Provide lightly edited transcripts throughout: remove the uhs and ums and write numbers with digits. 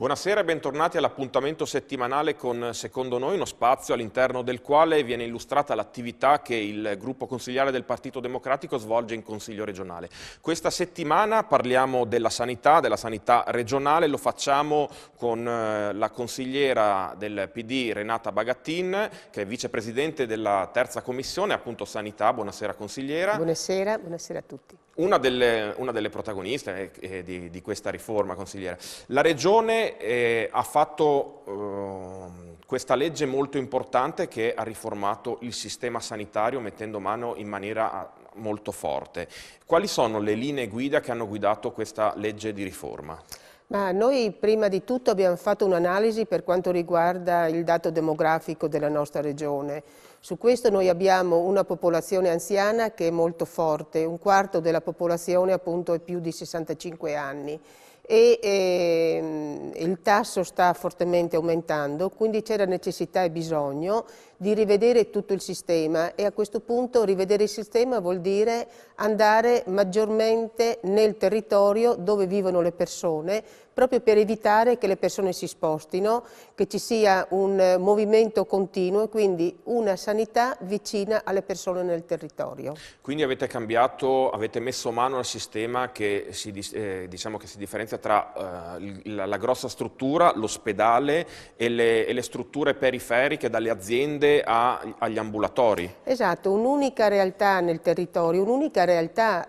Buonasera e bentornati all'appuntamento settimanale con Secondo Noi, uno spazio all'interno del quale viene illustrata l'attività che il gruppo consigliare del Partito Democratico svolge in Consiglio regionale. Questa settimana parliamo della sanità regionale, lo facciamo con la consigliera del PD Renata Bagattin, che è vicepresidente della terza commissione, appunto sanità. Buonasera consigliera. Buonasera, buonasera a tutti. Una delle protagoniste di questa riforma, consigliere. La Regione ha fatto questa legge molto importante che ha riformato il sistema sanitario mettendo mano in maniera molto forte. Quali sono le linee guida che hanno guidato questa legge di riforma? Ma noi prima di tutto abbiamo fatto un'analisi per quanto riguarda il dato demografico della nostra regione. Su questo noi abbiamo una popolazione anziana che è molto forte, un quarto della popolazione appunto è più di 65 anni e il tasso sta fortemente aumentando, quindi c'era necessità e bisogno di rivedere tutto il sistema e a questo punto rivedere il sistema vuol dire andare maggiormente nel territorio dove vivono le persone, proprio per evitare che le persone si spostino, che ci sia un movimento continuo e quindi una sanità vicina alle persone nel territorio. Quindi avete cambiato, avete messo mano al sistema che si differenzia tra la grossa struttura, l'ospedale e le strutture periferiche, dalle aziende agli ambulatori. Esatto, un'unica realtà nel territorio, un'unica realtà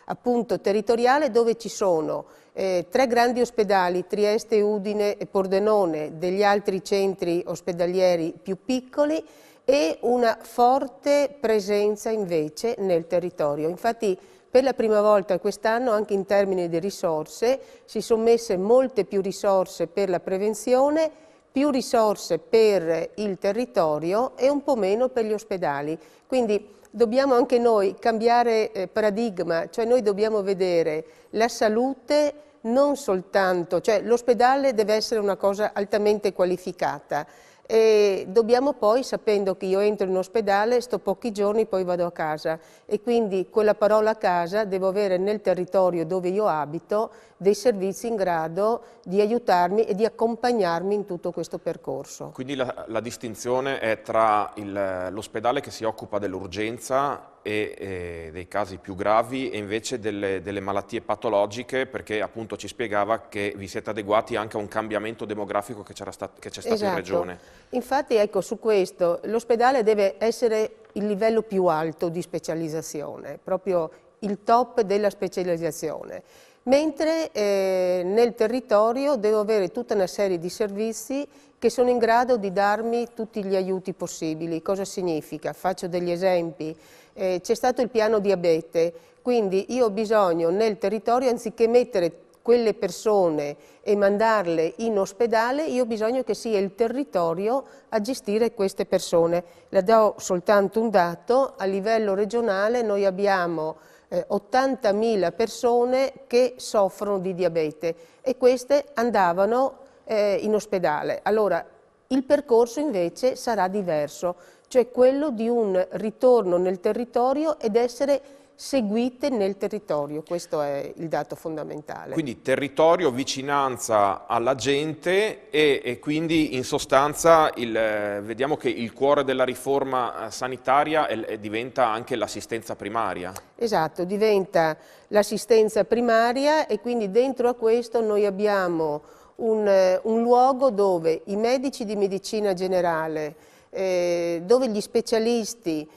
appunto territoriale dove ci sono tre grandi ospedali, Trieste, Udine e Pordenone, degli altri centri ospedalieri più piccoli e una forte presenza invece nel territorio. Infatti per la prima volta quest'anno anche in termini di risorse si sono messe molte più risorse per la prevenzione, più risorse per il territorio e un po' meno per gli ospedali. Quindi dobbiamo anche noi cambiare paradigma, cioè noi dobbiamo vedere la salute non soltanto, cioè l'ospedale deve essere una cosa altamente qualificata e dobbiamo poi, sapendo che io entro in ospedale, sto pochi giorni, poi vado a casa e quindi quella parola casa devo avere nel territorio dove io abito dei servizi in grado di aiutarmi e di accompagnarmi in tutto questo percorso. Quindi la distinzione è tra l'ospedale che si occupa dell'urgenza e dei casi più gravi e invece delle malattie patologiche, perché appunto ci spiegava che vi siete adeguati anche a un cambiamento demografico che c'è stato Esatto. in Regione. Infatti ecco, su questo l'ospedale deve essere il livello più alto di specializzazione, proprio il top della specializzazione. Mentre nel territorio devo avere tutta una serie di servizi che sono in grado di darmi tutti gli aiuti possibili. Cosa significa? Faccio degli esempi. C'è stato il piano diabete, quindi io ho bisogno nel territorio, anziché mettere quelle persone e mandarle in ospedale, io ho bisogno che sia il territorio a gestire queste persone. Le do soltanto un dato: a livello regionale noi abbiamo 80.000 persone che soffrono di diabete e queste andavano in ospedale. Allora, il percorso invece sarà diverso, cioè quello di un ritorno nel territorio ed essere seguite nel territorio, questo è il dato fondamentale. Quindi territorio, vicinanza alla gente e quindi in sostanza vediamo che il cuore della riforma sanitaria diventa anche l'assistenza primaria. Esatto, diventa l'assistenza primaria e quindi dentro a questo noi abbiamo un luogo dove i medici di medicina generale, dove gli specialisti,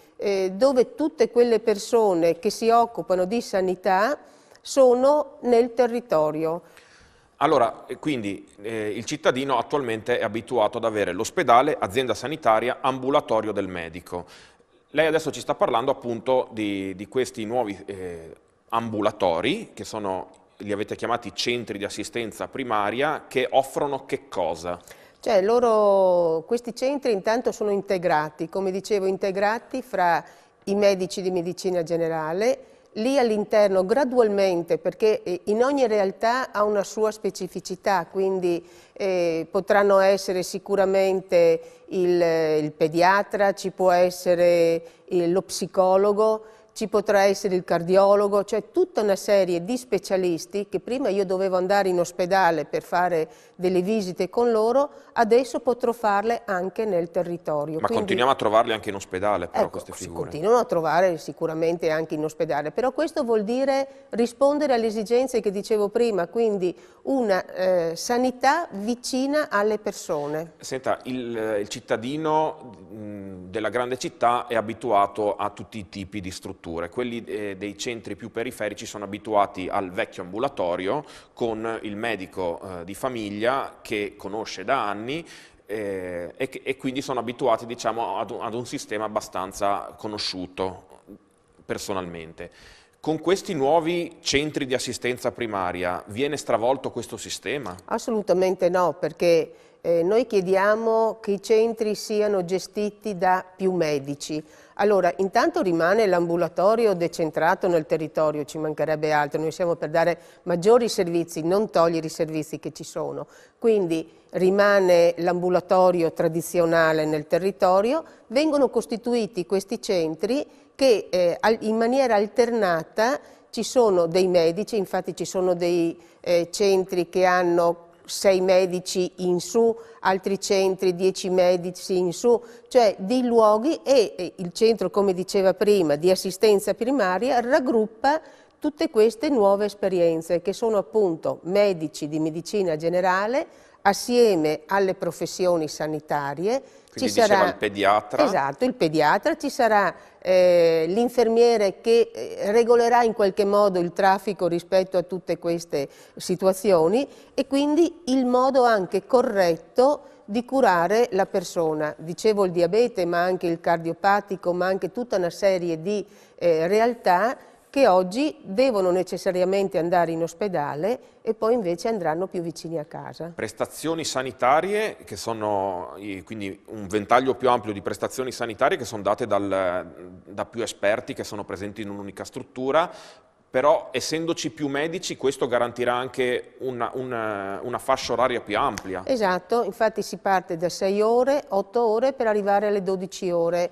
dove tutte quelle persone che si occupano di sanità sono nel territorio. Allora, quindi il cittadino attualmente è abituato ad avere l'ospedale, azienda sanitaria, ambulatorio del medico. Lei adesso ci sta parlando appunto di questi nuovi ambulatori, che li avete chiamati centri di assistenza primaria, che offrono che cosa? Cioè questi centri intanto sono integrati, come dicevo, integrati fra i medici di medicina generale, lì all'interno gradualmente, perché in ogni realtà ha una sua specificità, quindi potranno essere sicuramente il pediatra, ci può essere lo psicologo, ci potrà essere il cardiologo, cioè tutta una serie di specialisti che prima io dovevo andare in ospedale per fare delle visite con loro, adesso potrò farle anche nel territorio. Ma continuiamo a trovarli anche in ospedale però, queste figure? Si continuano a trovare sicuramente anche in ospedale, però questo vuol dire rispondere alle esigenze che dicevo prima, quindi una sanità vicina alle persone. Senta, il cittadino della grande città è abituato a tutti i tipi di strutture. Quelli dei centri più periferici sono abituati al vecchio ambulatorio con il medico di famiglia che conosce da anni e quindi sono abituati, diciamo, ad un sistema abbastanza conosciuto personalmente. Con questi nuovi centri di assistenza primaria viene stravolto questo sistema? Assolutamente no, perché noi chiediamo che i centri siano gestiti da più medici. Allora, intanto rimane l'ambulatorio decentrato nel territorio, ci mancherebbe altro, noi siamo per dare maggiori servizi, non togliere i servizi che ci sono. Quindi rimane l'ambulatorio tradizionale nel territorio, vengono costituiti questi centri che in maniera alternata ci sono dei medici, infatti ci sono dei centri che hanno 6 medici in su, altri centri 10 medici in su, cioè dei luoghi, e il centro, come diceva prima, di assistenza primaria raggruppa tutte queste nuove esperienze che sono appunto medici di medicina generale assieme alle professioni sanitarie. Quindi diceva il pediatra. Esatto, il pediatra, ci sarà l'infermiere che regolerà in qualche modo il traffico rispetto a tutte queste situazioni e quindi il modo anche corretto di curare la persona. Dicevo il diabete, ma anche il cardiopatico, ma anche tutta una serie di realtà che oggi devono necessariamente andare in ospedale e poi invece andranno più vicini a casa. Prestazioni sanitarie, che sono quindi un ventaglio più ampio di prestazioni sanitarie che sono date da più esperti che sono presenti in un'unica struttura, però essendoci più medici questo garantirà anche una fascia oraria più ampia. Esatto, infatti si parte da 6 ore, 8 ore per arrivare alle 12 ore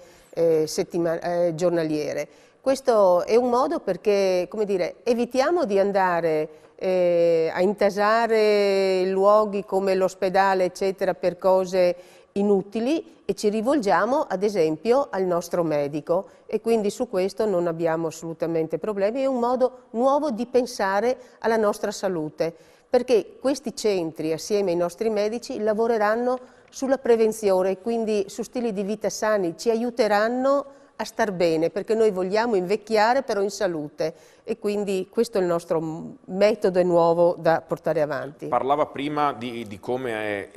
giornaliere. Questo è un modo perché, come dire, evitiamo di andare a intasare luoghi come l'ospedale, eccetera, per cose inutili e ci rivolgiamo, ad esempio, al nostro medico e quindi su questo non abbiamo assolutamente problemi. È un modo nuovo di pensare alla nostra salute, perché questi centri, assieme ai nostri medici, lavoreranno sulla prevenzione, quindi su stili di vita sani, ci aiuteranno a star bene, perché noi vogliamo invecchiare però in salute e quindi questo è il nostro metodo nuovo da portare avanti. Parlava prima di come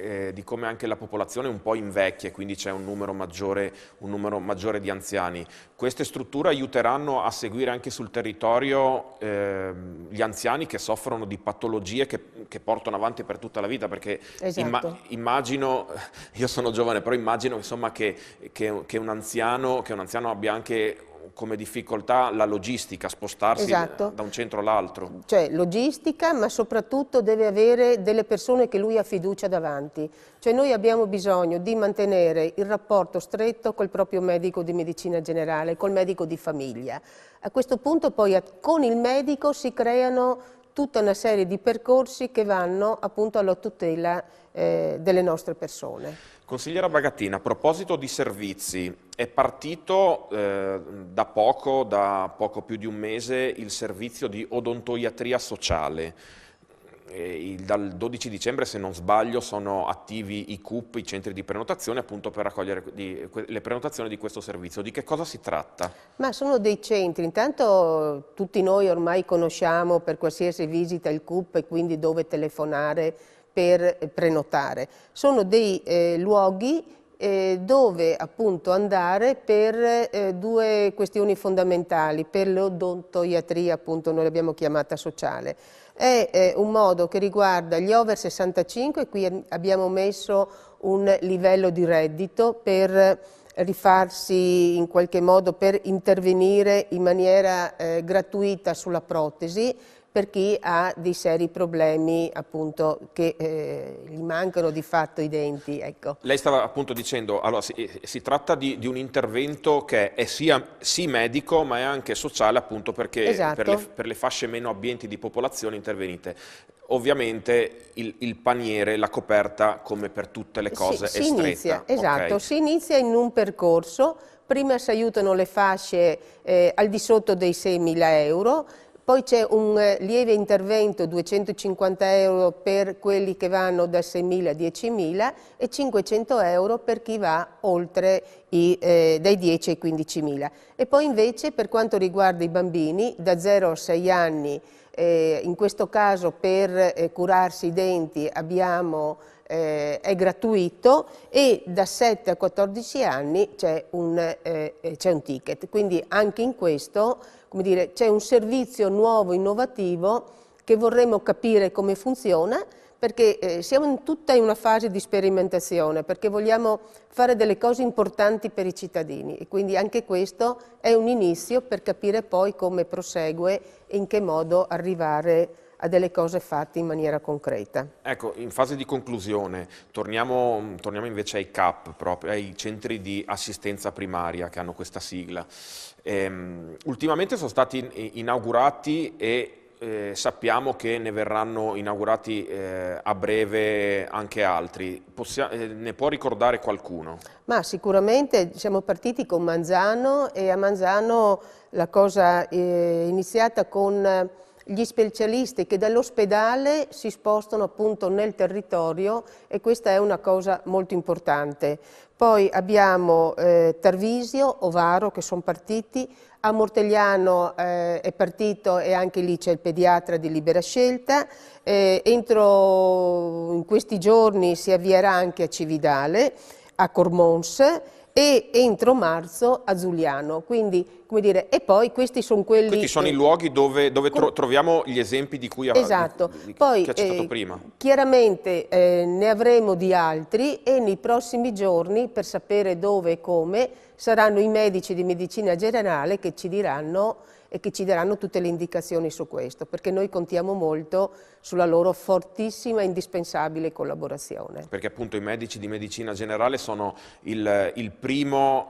anche la popolazione un po' invecchia, quindi c'è un numero maggiore di anziani. Queste strutture aiuteranno a seguire anche sul territorio gli anziani che soffrono di patologie che portano avanti per tutta la vita, perché esatto. immagino, io sono giovane, però immagino insomma, che un anziano abbia anche come difficoltà la logistica, spostarsi esatto. da un centro all'altro. Cioè logistica, ma soprattutto deve avere delle persone che lui ha fiducia davanti. Cioè noi abbiamo bisogno di mantenere il rapporto stretto col proprio medico di medicina generale, col medico di famiglia. A questo punto poi con il medico si creano tutta una serie di percorsi che vanno appunto alla tutela delle nostre persone. Consigliera Bragattina, a proposito di servizi, è partito da poco più di un mese, il servizio di odontoiatria sociale. Dal 12 dicembre, se non sbaglio, sono attivi i CUP, i centri di prenotazione, appunto per raccogliere le prenotazioni di questo servizio. Di che cosa si tratta? Ma sono dei centri, intanto tutti noi ormai conosciamo per qualsiasi visita il CUP e quindi dove telefonare per prenotare. Sono dei luoghi dove appunto andare per due questioni fondamentali, per l'odontoiatria appunto noi l'abbiamo chiamata sociale. È un modo che riguarda gli over 65, qui abbiamo messo un livello di reddito per rifarsi in qualche modo, per intervenire in maniera gratuita sulla protesi, per chi ha dei seri problemi appunto che gli mancano di fatto i denti. Ecco. Lei stava appunto dicendo, allora, si tratta di un intervento che è sì medico ma è anche sociale, appunto perché Esatto. per le fasce meno abbienti di popolazione intervenite. Ovviamente il paniere, la coperta, come per tutte le cose, è stretta. Esatto, Okay. si inizia in un percorso, prima si aiutano le fasce al di sotto dei 6.000 euro, poi c'è un lieve intervento, 250 euro per quelli che vanno da 6.000 a 10.000 e 500 euro per chi va oltre dai 10 ai 15.000. E poi invece per quanto riguarda i bambini da 0 a 6 anni, in questo caso per curarsi i denti è gratuito e da 7 a 14 anni c'è un ticket, quindi anche in questo, come dire, c'è un servizio nuovo, innovativo che vorremmo capire come funziona, perché siamo tutta in una fase di sperimentazione, perché vogliamo fare delle cose importanti per i cittadini e quindi anche questo è un inizio per capire poi come prosegue e in che modo arrivare a delle cose fatte in maniera concreta. Ecco, in fase di conclusione, torniamo invece ai CAP, proprio ai centri di assistenza primaria che hanno questa sigla. Ultimamente sono stati inaugurati e sappiamo che ne verranno inaugurati a breve anche altri. Ne può ricordare qualcuno? Ma sicuramente siamo partiti con Manzano e a Manzano la cosa è iniziata con gli specialisti che dall'ospedale si spostano appunto nel territorio e questa è una cosa molto importante. Poi abbiamo Tarvisio, Ovaro che sono partiti, a Mortegliano è partito e anche lì c'è il pediatra di libera scelta, in questi giorni si avvierà anche a Cividale, a Cormons e entro marzo a Giuliano, quindi come dire, e poi questi sono quelli... Questi sono i luoghi dove troviamo gli esempi di cui esatto. Poi, che ha citato prima. Chiaramente ne avremo di altri e nei prossimi giorni, per sapere dove e come, saranno i medici di medicina generale che ci diranno tutte le indicazioni su questo, perché noi contiamo molto sulla loro fortissima e indispensabile collaborazione. Perché appunto i medici di medicina generale sono il primo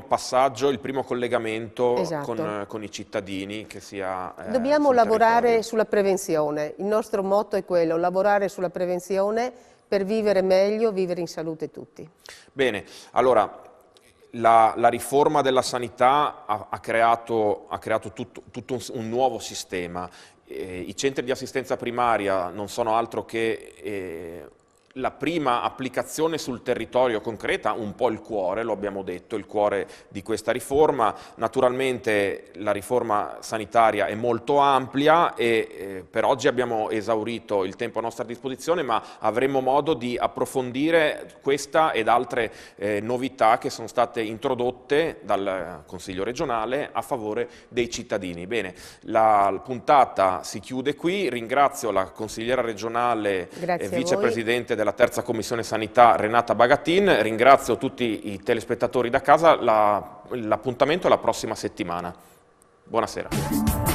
passaggio, il primo collegamento Esatto. con i cittadini che sia Dobbiamo sul lavorare territorio. sulla prevenzione, il nostro motto è quello, lavorare sulla prevenzione per vivere meglio, vivere in salute tutti. Bene, allora la riforma della sanità ha creato tutto un nuovo sistema. I centri di assistenza primaria non sono altro che la prima applicazione sul territorio concreta, un po' il cuore, lo abbiamo detto, il cuore di questa riforma. Naturalmente la riforma sanitaria è molto ampia e per oggi abbiamo esaurito il tempo a nostra disposizione, ma avremo modo di approfondire questa ed altre novità che sono state introdotte dal Consiglio regionale a favore dei cittadini. Bene, la puntata si chiude qui, ringrazio la consigliera regionale e vicepresidente della terza commissione sanità Renata Bagatin, ringrazio tutti i telespettatori da casa, l'appuntamento è la prossima settimana. Buonasera.